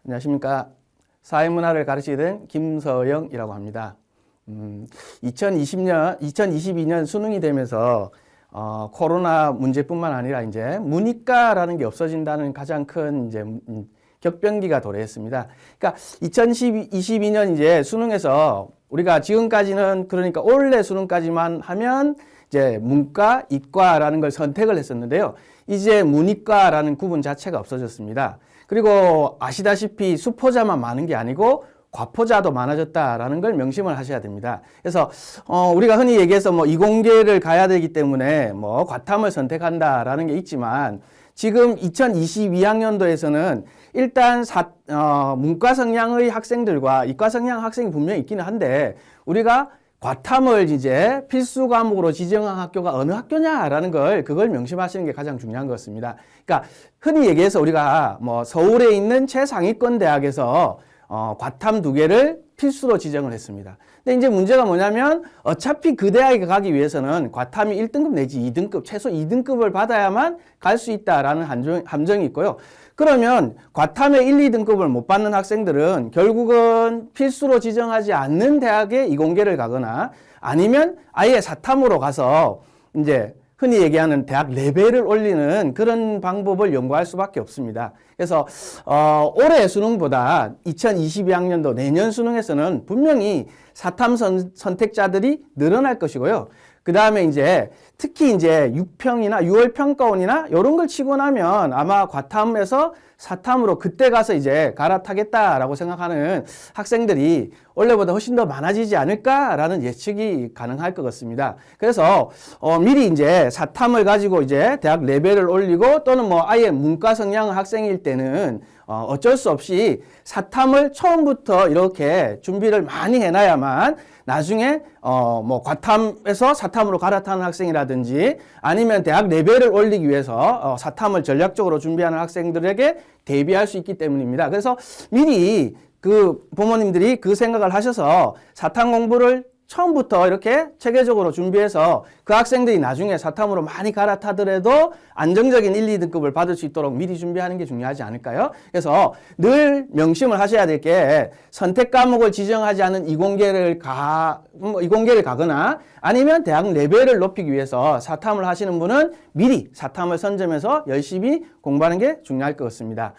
안녕하십니까. 사회문화를 가르치게 된 김서영이라고 합니다. 2022년 수능이 되면서 코로나 문제뿐만 아니라 이제 문이과라는 게 없어진다는 가장 큰 이제 격변기가 도래했습니다. 그러니까 2022년 이제 수능에서 우리가 지금까지는 그러니까 올해 수능까지만 하면 이제 문과, 이과라는 걸 선택을 했었는데요. 이제 문이과라는 구분 자체가 없어졌습니다. 그리고 아시다시피 수포자만 많은 게 아니고 과포자도 많아졌다라는 걸 명심을 하셔야 됩니다. 그래서 우리가 흔히 얘기해서 뭐 이공계를 가야 되기 때문에 뭐 과탐을 선택한다라는 게 있지만 지금 2022학년도에서는 일단 문과 성향의 학생들과 이과 성향 학생이 분명히 있기는 한데 우리가 과탐을 이제 필수 과목으로 지정한 학교가 어느 학교냐라는 그걸 명심하시는 게 가장 중요한 것 같습니다. 그러니까 흔히 얘기해서 우리가 뭐 서울에 있는 최상위권 대학에서 과탐 2개를 필수로 지정을 했습니다. 근데 이제 문제가 뭐냐면 어차피 그 대학에 가기 위해서는 과탐이 1등급 내지 2등급, 최소 2등급을 받아야만 갈 수 있다라는 함정이 있고요. 그러면 과탐의 1, 2등급을 못 받는 학생들은 결국은 필수로 지정하지 않는 대학에 이공계를 가거나 아니면 아예 사탐으로 가서 이제 흔히 얘기하는 대학 레벨을 올리는 그런 방법을 연구할 수밖에 없습니다. 그래서 올해 수능보다 2022학년도 내년 수능에서는 분명히 사탐 선택자들이 늘어날 것이고요. 그 다음에 이제 특히 이제 6평이나 6월 평가원이나 이런 걸 치고 나면 아마 과탐에서 사탐으로 그때 가서 이제 갈아타겠다라고 생각하는 학생들이 원래보다 훨씬 더 많아지지 않을까라는 예측이 가능할 것 같습니다. 그래서 미리 이제 사탐을 가지고 이제 대학 레벨을 올리고 또는 뭐 아예 문과 성향 학생일 때는 어쩔 수 없이 사탐을 처음부터 이렇게 준비를 많이 해놔야만 나중에 뭐 과탐에서 사탐으로 갈아타는 학생이라든지 아니면 대학 레벨을 올리기 위해서 사탐을 전략적으로 준비하는 학생들에게 대비할 수 있기 때문입니다. 그래서 미리 그 부모님들이 그 생각을 하셔서 사탐 공부를 처음부터 이렇게 체계적으로 준비해서 그 학생들이 나중에 사탐으로 많이 갈아타더라도 안정적인 1, 2등급을 받을 수 있도록 미리 준비하는 게 중요하지 않을까요? 그래서 늘 명심을 하셔야 될 게 선택 과목을 지정하지 않은 이공계를 가거나 아니면 대학 레벨을 높이기 위해서 사탐을 하시는 분은 미리 사탐을 선점해서 열심히 공부하는 게 중요할 것 같습니다.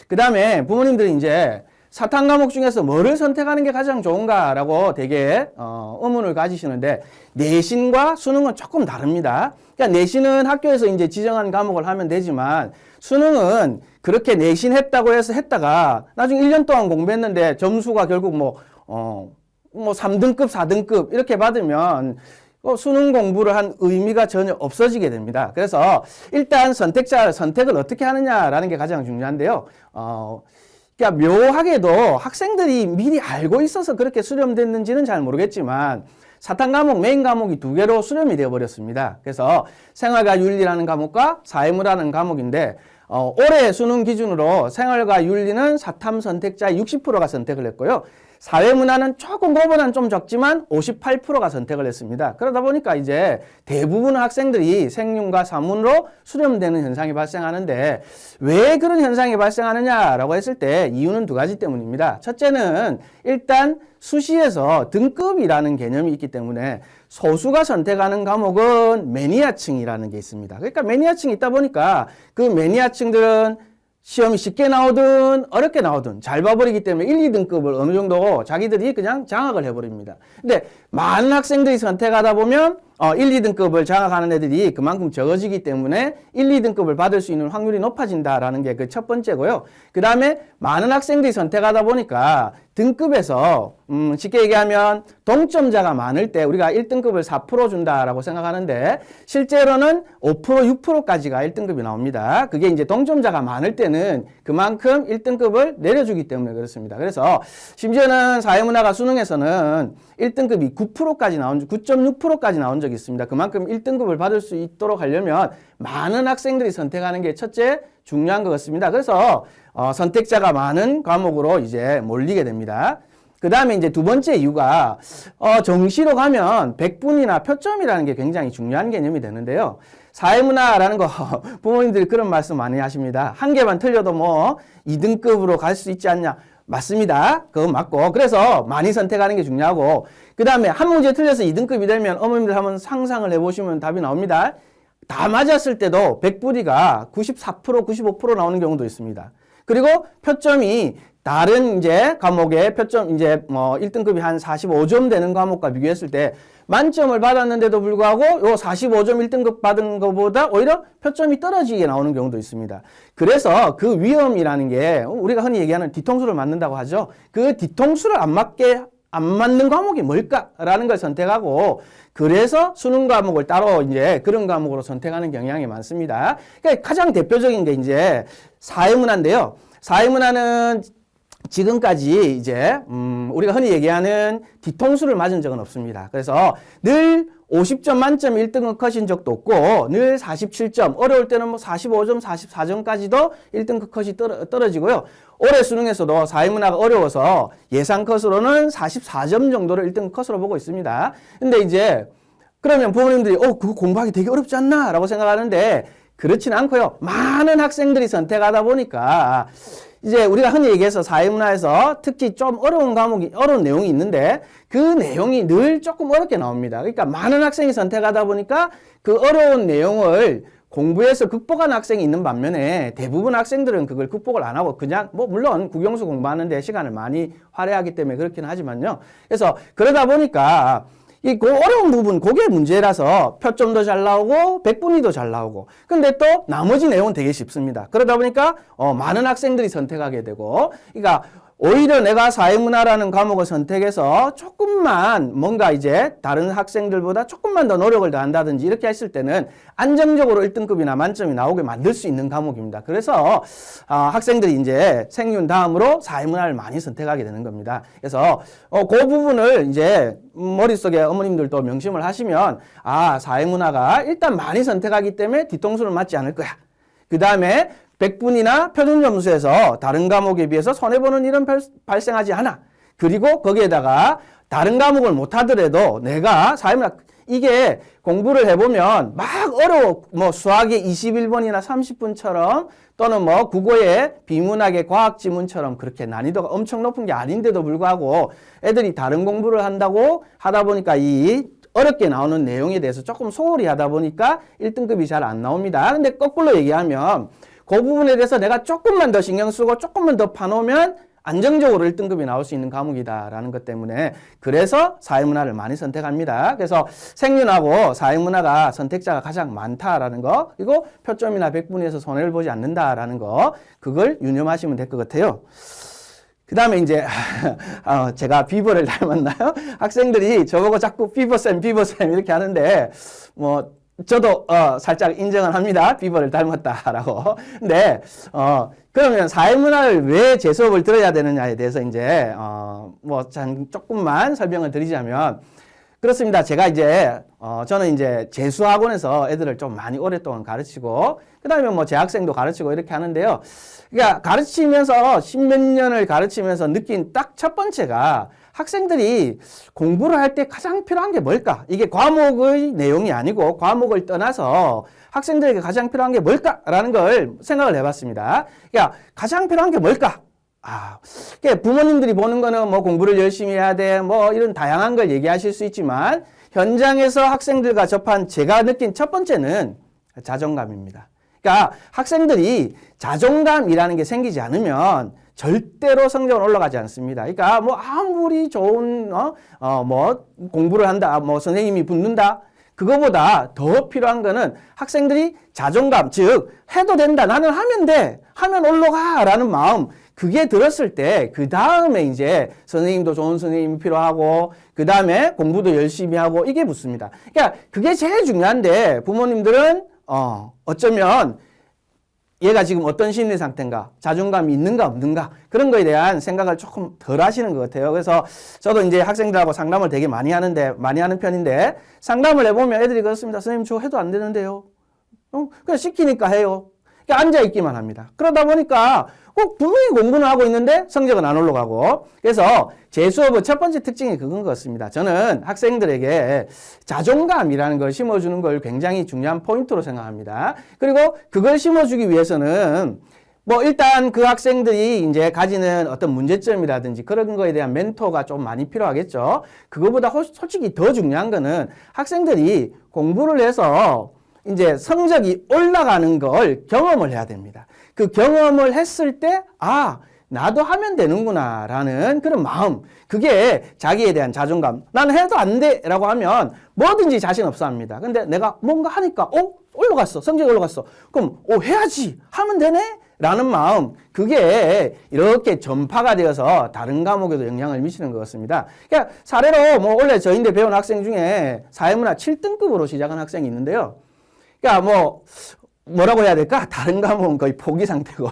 그 다음에 부모님들이 이제 사탐 과목 중에서 뭐를 선택하는 게 가장 좋은가라고 되게 의문을 가지시는데 내신과 수능은 조금 다릅니다. 그러니까 내신은 학교에서 이제 지정한 과목을 하면 되지만 수능은 그렇게 내신했다고 해서 했다가 나중에 1년 동안 공부했는데 점수가 결국 뭐 3등급, 4등급 이렇게 받으면 수능 공부를 한 의미가 전혀 없어지게 됩니다. 그래서 일단 선택을 어떻게 하느냐라는 게 가장 중요한데요. 그러니까 묘하게도 학생들이 미리 알고 있어서 그렇게 수렴됐는지는 잘 모르겠지만 사탐 과목 메인 과목이 2개로 수렴이 되어버렸습니다. 그래서 생활과 윤리라는 과목과 사회문화라는 과목인데 올해 수능 기준으로 생활과 윤리는 사탐 선택자의 60%가 선택을 했고요. 사회문화는 조금 그거보다는 좀 적지만 58%가 선택을 했습니다. 그러다 보니까 이제 대부분 학생들이 생윤과 사문으로 수렴되는 현상이 발생하는데 왜 그런 현상이 발생하느냐라고 했을 때 이유는 2가지 때문입니다. 첫째는 일단 수시에서 등급이라는 개념이 있기 때문에 소수가 선택하는 과목은 매니아층이라는 게 있습니다. 그러니까 매니아층이 있다 보니까 그 매니아층들은 시험이 쉽게 나오든 어렵게 나오든 잘 봐버리기 때문에 1, 2등급을 어느 정도 자기들이 그냥 장악을 해버립니다. 근데 많은 학생들이 선택하다 보면 1, 2등급을 장악하는 애들이 그만큼 적어지기 때문에 1, 2등급을 받을 수 있는 확률이 높아진다라는 게 그 첫 번째고요. 그 다음에 많은 학생들이 선택하다 보니까 등급에서 쉽게 얘기하면 동점자가 많을 때 우리가 1등급을 4% 준다라고 생각하는데 실제로는 5%, 6%까지가 1등급이 나옵니다. 그게 이제 동점자가 많을 때는 그만큼 1등급을 내려주기 때문에 그렇습니다. 그래서 심지어는 사회문화가 수능에서는 1등급이 9%까지 9.6%까지 나온 적이 있습니다. 그만큼 1등급을 받을 수 있도록 하려면 많은 학생들이 선택하는 게 첫째 중요한 것 같습니다. 그래서 선택자가 많은 과목으로 이제 몰리게 됩니다. 그 다음에 이제 2번째 이유가 정시로 가면 백분이나 표점이라는 게 굉장히 중요한 개념이 되는데요. 사회문화라는 거 부모님들이 그런 말씀 많이 하십니다. 한 개만 틀려도 뭐 2등급으로 갈 수 있지 않냐. 맞습니다. 그건 맞고. 그래서 많이 선택하는 게 중요하고, 그 다음에 한 문제 틀려서 2등급이 되면 어머님들 한번 상상을 해보시면 답이 나옵니다. 다 맞았을 때도 100분위가 94%, 95% 나오는 경우도 있습니다. 그리고 표점이 다른 이제 과목의 표점 이제 뭐 1등급이 한 45점 되는 과목과 비교했을 때 만점을 받았는데도 불구하고 요 45점 1등급 받은 것보다 오히려 표점이 떨어지게 나오는 경우도 있습니다. 그래서 그 위험이라는 게 우리가 흔히 얘기하는 뒤통수를 맞는다고 하죠. 그 뒤통수를 안 맞는 과목이 뭘까라는 걸 선택하고, 그래서 수능 과목을 따로 이제 그런 과목으로 선택하는 경향이 많습니다. 그러니까 가장 대표적인 게 이제 사회문화인데요. 사회문화는 지금까지 이제 우리가 흔히 얘기하는 뒤통수를 맞은 적은 없습니다. 그래서 늘 50점 만점 1등급 컷인 적도 없고, 늘 47점, 어려울 때는 뭐 45점, 44점까지도 1등급 컷이 떨어지고요. 올해 수능에서도 사회문화가 어려워서 예상 컷으로는 44점 정도를 1등급 컷으로 보고 있습니다. 근데 이제 그러면 부모님들이 그거 공부하기 되게 어렵지 않나? 라고 생각하는데 그렇지는 않고요. 많은 학생들이 선택하다 보니까 이제 우리가 흔히 얘기해서 사회문화에서 특히 좀 어려운 내용이 있는데 그 내용이 늘 조금 어렵게 나옵니다. 그러니까 많은 학생이 선택하다 보니까 그 어려운 내용을 공부해서 극복한 학생이 있는 반면에 대부분 학생들은 그걸 극복을 안 하고 그냥 뭐 물론 국영수 공부하는데 시간을 많이 할애하기 때문에 그렇긴 하지만요. 그래서 그러다 보니까 그 어려운 부분, 그게 문제라서 표점도 잘 나오고, 백분위도 잘 나오고. 근데 또 나머지 내용은 되게 쉽습니다. 그러다 보니까, 많은 학생들이 선택하게 되고, 그러니까 오히려 내가 사회문화라는 과목을 선택해서 조금만 뭔가 이제 다른 학생들보다 조금만 더 노력을 더한다든지 이렇게 했을 때는 안정적으로 1등급이나 만점이 나오게 만들 수 있는 과목입니다. 그래서 학생들이 이제 생윤 다음으로 사회문화를 많이 선택하게 되는 겁니다. 그래서 그 부분을 이제 머릿속에 어머님들도 명심을 하시면 사회문화가 일단 많이 선택하기 때문에 뒤통수를 맞지 않을 거야. 그 다음에 100분이나 표준 점수에서 다른 과목에 비해서 손해보는 일은 발생하지 않아. 그리고 거기에다가 다른 과목을 못하더라도 내가 사회문화, 이게 공부를 해보면 막 어려워. 뭐 수학의 21번이나 30분처럼 또는 뭐 국어의 비문학의 과학지문처럼 그렇게 난이도가 엄청 높은 게 아닌데도 불구하고 애들이 다른 공부를 한다고 하다 보니까 이 어렵게 나오는 내용에 대해서 조금 소홀히 하다 보니까 1등급이 잘 안 나옵니다. 근데 거꾸로 얘기하면 그 부분에 대해서 내가 조금만 더 신경 쓰고 조금만 더 파놓으면 안정적으로 1등급이 나올 수 있는 과목이다라는 것 때문에 그래서 사회문화를 많이 선택합니다. 그래서 생윤하고 사회문화가 선택자가 가장 많다라는 거, 그리고 표점이나 백분위에서 손해를 보지 않는다라는 거, 그걸 유념하시면 될 것 같아요. 그 다음에 이제 제가 비버를 닮았나요? 학생들이 저보고 자꾸 비버쌤 이렇게 하는데 뭐 저도 살짝 인정을 합니다. 비버를 닮았다라고. 근데 그러면 사회문화를 왜 제 수업을 들어야 되느냐에 대해서 이제 뭐 조금만 설명을 드리자면 그렇습니다. 제가 이제 저는 이제 재수학원에서 애들을 좀 많이 오랫동안 가르치고 그다음에 뭐 재학생도 가르치고 이렇게 하는데요. 그러니까 가르치면서 십몇 년을 가르치면서 느낀 딱 첫 번째가 학생들이 공부를 할 때 가장 필요한 게 뭘까? 이게 과목의 내용이 아니고 과목을 떠나서 학생들에게 가장 필요한 게 뭘까라는 걸 생각을 해봤습니다. 그러니까 가장 필요한 게 뭘까? 그러니까 부모님들이 보는 거는 뭐 공부를 열심히 해야 돼, 뭐 이런 다양한 걸 얘기하실 수 있지만 현장에서 학생들과 접한 제가 느낀 첫 번째는 자존감입니다. 그러니까 학생들이 자존감이라는 게 생기지 않으면 절대로 성적은 올라가지 않습니다. 그러니까 뭐 아무리 좋은 뭐 공부를 한다, 뭐 선생님이 붙는다, 그거보다 더 필요한 거는 학생들이 자존감, 즉 해도 된다, 나는 하면 돼, 하면 올라가라는 마음, 그게 들었을 때 그 다음에 이제 선생님도 좋은 선생님이 필요하고 그 다음에 공부도 열심히 하고 이게 붙습니다. 그러니까 그게 제일 중요한데 부모님들은 어쩌면 얘가 지금 어떤 심리 상태인가, 자존감이 있는가 없는가, 그런 거에 대한 생각을 조금 덜 하시는 것 같아요. 그래서 저도 이제 학생들하고 상담을 되게 많이 하는 편인데, 상담을 해보면 애들이 그렇습니다. 선생님, 저 해도 안 되는데요. 그냥 시키니까 해요. 그러니까 앉아있기만 합니다. 그러다 보니까 꼭 분명히 공부는 하고 있는데 성적은 안 올라가고. 그래서 제 수업의 첫 번째 특징이 그건 것 같습니다. 저는 학생들에게 자존감이라는 걸 심어주는 걸 굉장히 중요한 포인트로 생각합니다. 그리고 그걸 심어주기 위해서는 뭐 일단 그 학생들이 이제 가지는 어떤 문제점이라든지 그런 거에 대한 멘토가 좀 많이 필요하겠죠. 그거보다 솔직히 더 중요한 거는 학생들이 공부를 해서 이제 성적이 올라가는 걸 경험을 해야 됩니다. 그 경험을 했을 때, 아, 나도 하면 되는구나 라는 그런 마음, 그게 자기에 대한 자존감. 나는 해도 안 돼 라고 하면 뭐든지 자신 없어 합니다. 근데 내가 뭔가 하니까 올라갔어. 성적이 올라갔어. 그럼 해야지. 하면 되네? 라는 마음, 그게 이렇게 전파가 되어서 다른 과목에도 영향을 미치는 것 같습니다. 그러니까 사례로 뭐 원래 저인데 배운 학생 중에 사회문화 7등급으로 시작한 학생이 있는데요. 그러니까 뭐라고 해야 될까? 다른 과목은 거의 포기 상태고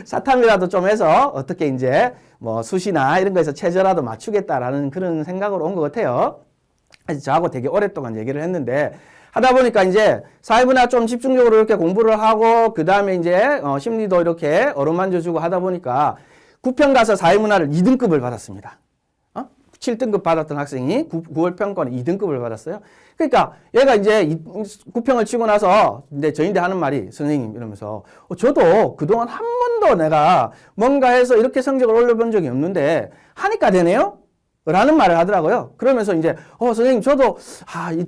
사탐이라도 좀 해서 어떻게 이제 뭐 수시나 이런 거에서 최저라도 맞추겠다라는 그런 생각으로 온 것 같아요. 저하고 되게 오랫동안 얘기를 했는데 하다 보니까 이제 사회문화 좀 집중적으로 이렇게 공부를 하고 그 다음에 이제 심리도 이렇게 어루만져주고 하다 보니까 9평 가서 사회문화를 2등급을 받았습니다. 7등급 받았던 학생이 9월 평가는 2등급을 받았어요. 그러니까 얘가 이제 9평을 치고 나서 이제 저인데 하는 말이 선생님 이러면서 저도 그동안 한 번도 내가 뭔가 해서 이렇게 성적을 올려본 적이 없는데 하니까 되네요? 라는 말을 하더라고요. 그러면서 이제 선생님 저도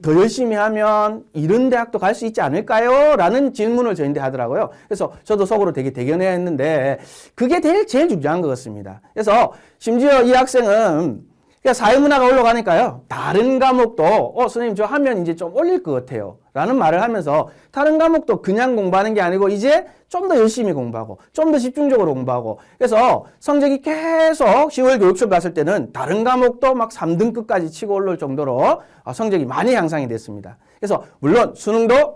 더 열심히 하면 이런 대학도 갈 수 있지 않을까요? 라는 질문을 저인데 하더라고요. 그래서 저도 속으로 되게 대견해 했는데 그게 제일 중요한 것 같습니다. 그래서 심지어 이 학생은 사회문화가 올라가니까요. 다른 과목도 선생님 저 하면 이제 좀 올릴 것 같아요. 라는 말을 하면서 다른 과목도 그냥 공부하는 게 아니고 이제 좀 더 열심히 공부하고 좀 더 집중적으로 공부하고 그래서 성적이 계속 10월 교육시험 갔을 때는 다른 과목도 막 3등급까지 치고 올라올 정도로 성적이 많이 향상이 됐습니다. 그래서 물론 수능도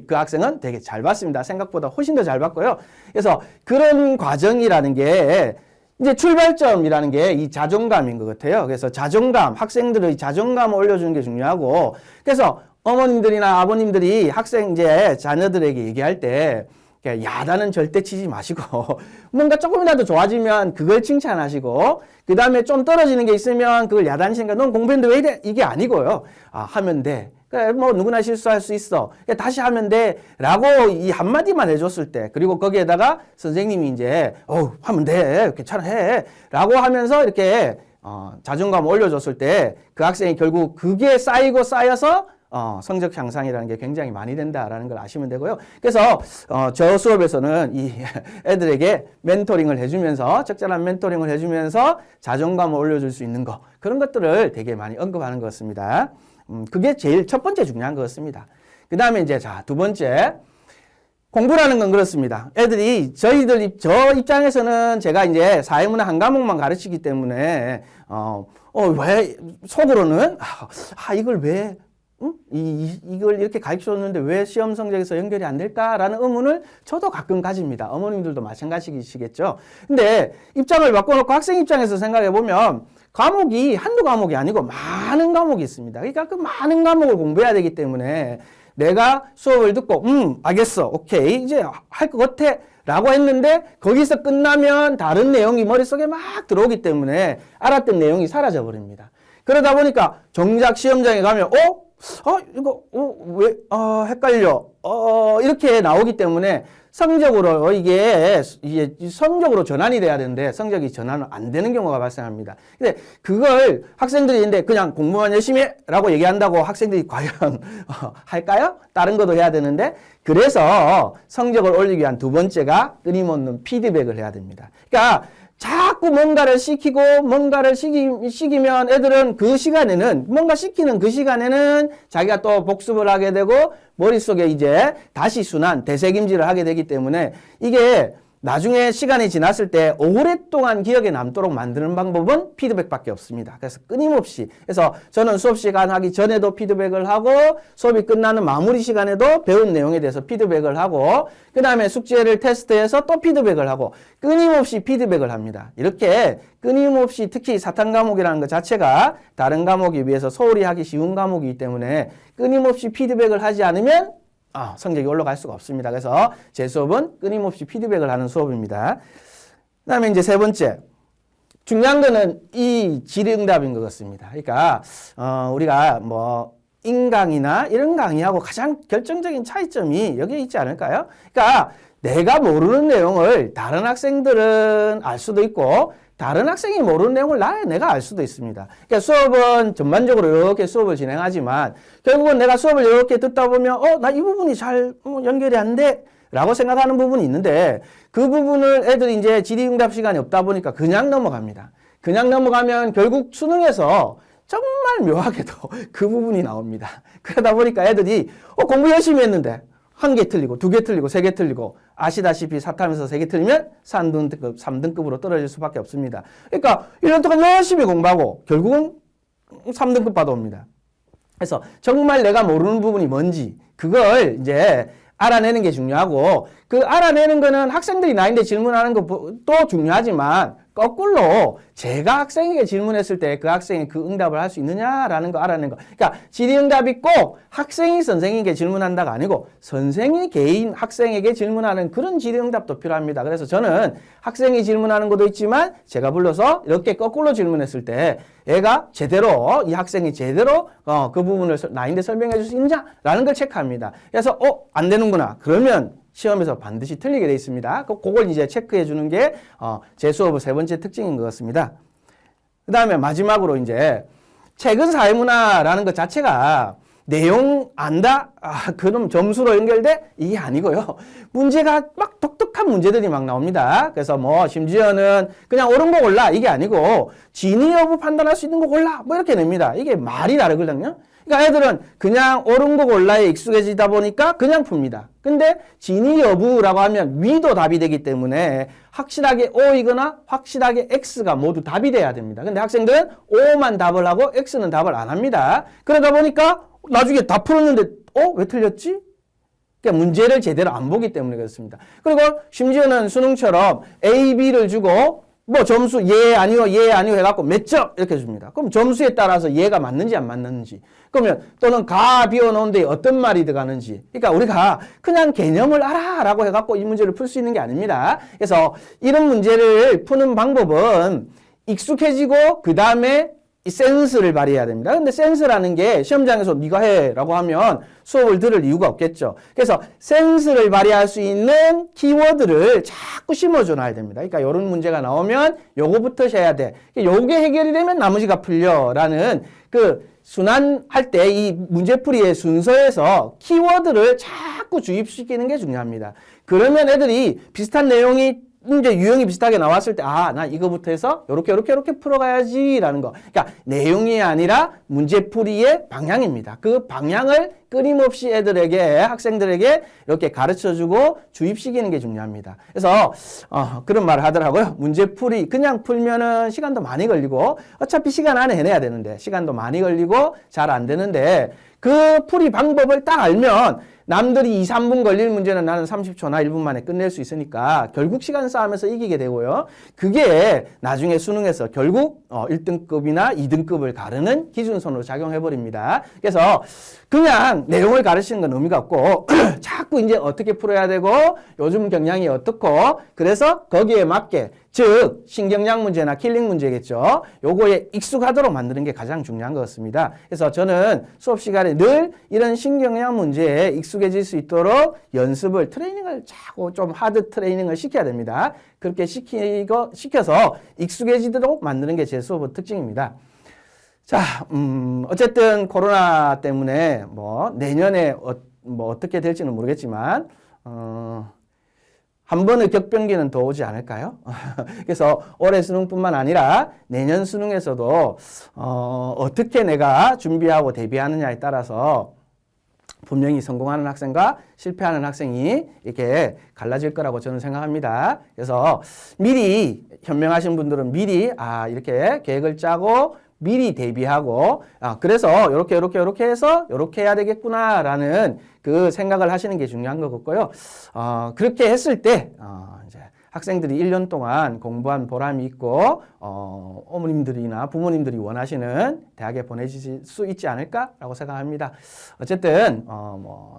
그 학생은 되게 잘 봤습니다. 생각보다 훨씬 더 잘 봤고요. 그래서 그런 과정이라는 게 이제 출발점이라는 게 이 자존감인 것 같아요. 그래서 자존감, 학생들의 자존감을 올려주는 게 중요하고 그래서 어머님들이나 아버님들이 학생 이제 자녀들에게 얘기할 때 야단은 절대 치지 마시고 뭔가 조금이라도 좋아지면 그걸 칭찬하시고 그 다음에 좀 떨어지는 게 있으면 그걸 야단치니까 넌 공부했는데 왜 이래? 이게 아니고요. 하면 돼. 뭐 누구나 실수할 수 있어. 다시 하면 돼. 라고 이 한마디만 해줬을 때 그리고 거기에다가 선생님이 이제 하면 돼. 괜찮아 해. 라고 하면서 이렇게 자존감을 올려줬을 때 그 학생이 결국 그게 쌓이고 쌓여서 성적 향상이라는 게 굉장히 많이 된다라는 걸 아시면 되고요. 그래서 저 수업에서는 이 애들에게 멘토링을 해주면서 적절한 멘토링을 해주면서 자존감을 올려줄 수 있는 거 그런 것들을 되게 많이 언급하는 것 같습니다. 그게 제일 첫 번째 중요한 것 같습니다. 그 다음에 이제 두 번째 공부라는 건 그렇습니다. 애들이 저 입장에서는 제가 이제 사회문화 한 과목만 가르치기 때문에 왜 속으로는 이걸 왜 이걸 이렇게 가르쳐줬는데 왜 시험 성적에서 연결이 안 될까라는 의문을 저도 가끔 가집니다. 어머님들도 마찬가지시겠죠. 근데 입장을 바꿔놓고 학생 입장에서 생각해 보면 과목이 한두 과목이 아니고 많은 과목이 있습니다. 그러니까 그 많은 과목을 공부해야 되기 때문에 내가 수업을 듣고 알겠어. 오케이. 이제 할 것 같아. 라고 했는데 거기서 끝나면 다른 내용이 머릿속에 막 들어오기 때문에 알았던 내용이 사라져 버립니다. 그러다 보니까 정작 시험장에 가면 이거 왜 헷갈려. 이렇게 나오기 때문에 성적으로 이게 성적으로 전환이 돼야 되는데 성적이 전환은 안 되는 경우가 발생합니다. 근데 그걸 학생들이 근데 그냥 공부만 열심히 해라고 얘기한다고 학생들이 과연 할까요? 다른 것도 해야 되는데 그래서 성적을 올리기 위한 두 번째가 끊임없는 피드백을 해야 됩니다. 그러니까 자꾸 뭔가를 시키고 뭔가를 시키면 애들은 그 시간에는 뭔가 시키는 그 시간에는 자기가 또 복습을 하게 되고 머릿속에 이제 다시 순환, 되새김질을 하게 되기 때문에 이게 나중에 시간이 지났을 때 오랫동안 기억에 남도록 만드는 방법은 피드백밖에 없습니다. 그래서 끊임없이 그래서 저는 수업 시간 하기 전에도 피드백을 하고 수업이 끝나는 마무리 시간에도 배운 내용에 대해서 피드백을 하고 그 다음에 숙제를 테스트해서 또 피드백을 하고 끊임없이 피드백을 합니다. 이렇게 끊임없이 특히 사탐 과목이라는 것 자체가 다른 과목에 비해서 소홀히 하기 쉬운 과목이기 때문에 끊임없이 피드백을 하지 않으면 성적이 올라갈 수가 없습니다. 그래서 제 수업은 끊임없이 피드백을 하는 수업입니다. 그다음에 이제 세 번째. 중요한 거는 이 질의응답인 것 같습니다. 그러니까, 우리가 뭐, 인강이나 이런 강의하고 가장 결정적인 차이점이 여기에 있지 않을까요? 그러니까 내가 모르는 내용을 다른 학생들은 알 수도 있고 다른 학생이 모르는 내용을 내가 알 수도 있습니다. 그러니까 수업은 전반적으로 이렇게 수업을 진행하지만 결국은 내가 수업을 이렇게 듣다 보면 나 이 부분이 잘 연결이 안 돼. 라고 생각하는 부분이 있는데 그 부분을 애들이 이제 질의응답 시간이 없다 보니까 그냥 넘어갑니다. 그냥 넘어가면 결국 수능에서 정말 묘하게도 그 부분이 나옵니다. 그러다 보니까 애들이 공부 열심히 했는데 한 개 틀리고 두 개 틀리고 세 개 틀리고 아시다시피 사탐에서 세 개 틀리면 3등급으로 떨어질 수밖에 없습니다. 그러니까 1년 동안 열심히 공부하고 결국은 3등급 받아옵니다. 그래서 정말 내가 모르는 부분이 뭔지 그걸 이제 알아내는 게 중요하고 그 알아내는 거는 학생들이 나인데 질문하는 것도 중요하지만 거꾸로 제가 학생에게 질문했을 때 그 학생이 그 응답을 할 수 있느냐라는 거 알아내는 거. 그러니까 질의응답이 꼭 학생이 선생님에게 질문한다가 아니고 선생이 개인 학생에게 질문하는 그런 질의응답도 필요합니다. 그래서 저는 학생이 질문하는 것도 있지만 제가 불러서 이렇게 거꾸로 질문했을 때 얘가 제대로 이 학생이 제대로 그 부분을 나인데 설명해 줄 수 있느냐라는 걸 체크합니다. 그래서 안 되는구나. 그러면 시험에서 반드시 틀리게 돼 있습니다. 그걸 이제 체크해 주는 게 제 수업의 세 번째 특징인 것 같습니다. 그 다음에 마지막으로 이제 최근 사회문화라는 것 자체가 내용 안다? 그럼 점수로 연결돼? 이게 아니고요. 문제가 막 독특한 문제들이 막 나옵니다. 그래서 뭐 심지어는 그냥 옳은 거 골라 이게 아니고 진위 여부 판단할 수 있는 거 골라 뭐 이렇게 냅니다. 이게 말이 다르거든요. 그러니까 애들은 그냥 옳은 거 골라에 익숙해지다 보니까 그냥 풉니다. 근데 진위 여부라고 하면 위도 답이 되기 때문에 확실하게 O이거나 확실하게 X가 모두 답이 돼야 됩니다. 근데 학생들은 O만 답을 하고 X는 답을 안 합니다. 그러다 보니까 나중에 다 풀었는데 왜 틀렸지? 그러니까 문제를 제대로 안 보기 때문에 그렇습니다. 그리고 심지어는 수능처럼 A, B를 주고 뭐 점수 예 아니요 해갖고 몇 점 이렇게 줍니다. 그럼 점수에 따라서 예가 맞는지 안 맞는지 그러면 또는 가 비워놓은데 어떤 말이 들어가는지 그러니까 우리가 그냥 개념을 알아라고 해갖고 이 문제를 풀 수 있는 게 아닙니다. 그래서 이런 문제를 푸는 방법은 익숙해지고 그 다음에 이 센스를 발휘해야 됩니다. 근데 센스라는 게 시험장에서 네가 해라고 하면 수업을 들을 이유가 없겠죠. 그래서 센스를 발휘할 수 있는 키워드를 자꾸 심어줘놔야 됩니다. 그러니까 이런 문제가 나오면 요거부터 해야 돼. 요게 해결이 되면 나머지가 풀려라는 그 순환할 때 이 문제풀이의 순서에서 키워드를 자꾸 주입시키는 게 중요합니다. 그러면 애들이 비슷한 내용이 이제 유형이 비슷하게 나왔을 때, 나 이거부터 해서 요렇게 풀어가야지라는 거. 그러니까 내용이 아니라 문제풀이의 방향입니다. 그 방향을 끊임없이 학생들에게 이렇게 가르쳐주고 주입시키는 게 중요합니다. 그래서, 그런 말을 하더라고요. 문제풀이 그냥 풀면은 시간도 많이 걸리고, 어차피 시간 안에 해내야 되는데, 시간도 많이 걸리고 잘 안 되는데, 그 풀이 방법을 딱 알면 남들이 2, 3분 걸릴 문제는 나는 30초나 1분 만에 끝낼 수 있으니까 결국 시간 싸움에서 이기게 되고요. 그게 나중에 수능에서 결국 1등급이나 2등급을 가르는 기준선으로 작용해버립니다. 그래서 그냥 내용을 가르치는 건 의미가 없고 자꾸 이제 어떻게 풀어야 되고 요즘 경향이 어떻고 그래서 거기에 맞게 즉 신경량 문제나 킬링 문제겠죠. 요거에 익숙하도록 만드는 게 가장 중요한 것 같습니다. 그래서 저는 수업 시간에 늘 이런 신경량 문제에 익숙해질 수 있도록 연습을 트레이닝을 자꾸 좀 하드 트레이닝을 시켜야 됩니다. 그렇게 시켜서 익숙해지도록 만드는 게 제 수업의 특징입니다. 자, 어쨌든 코로나 때문에 뭐 내년에 어떻게 될지는 모르겠지만 한 번의 격변기는 더 오지 않을까요? 그래서 올해 수능뿐만 아니라 내년 수능에서도 어떻게 내가 준비하고 대비하느냐에 따라서 분명히 성공하는 학생과 실패하는 학생이 이렇게 갈라질 거라고 저는 생각합니다. 그래서 미리 현명하신 분들은 미리 이렇게 계획을 짜고 미리 대비하고 그래서 이렇게 해서 이렇게 해야 되겠구나라는 그 생각을 하시는 게 중요한 것 같고요. 그렇게 했을 때 이제 학생들이 1년 동안 공부한 보람이 있고 어머님들이나 부모님들이 원하시는 대학에 보내실 수 있지 않을까라고 생각합니다. 어쨌든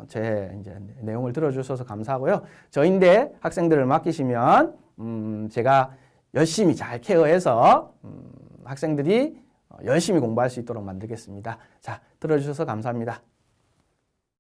제 이제 내용을 들어주셔서 감사하고요. 저인데 학생들을 맡기시면 제가 열심히 잘 케어해서 학생들이 열심히 공부할 수 있도록 만들겠습니다. 자, 들어주셔서 감사합니다.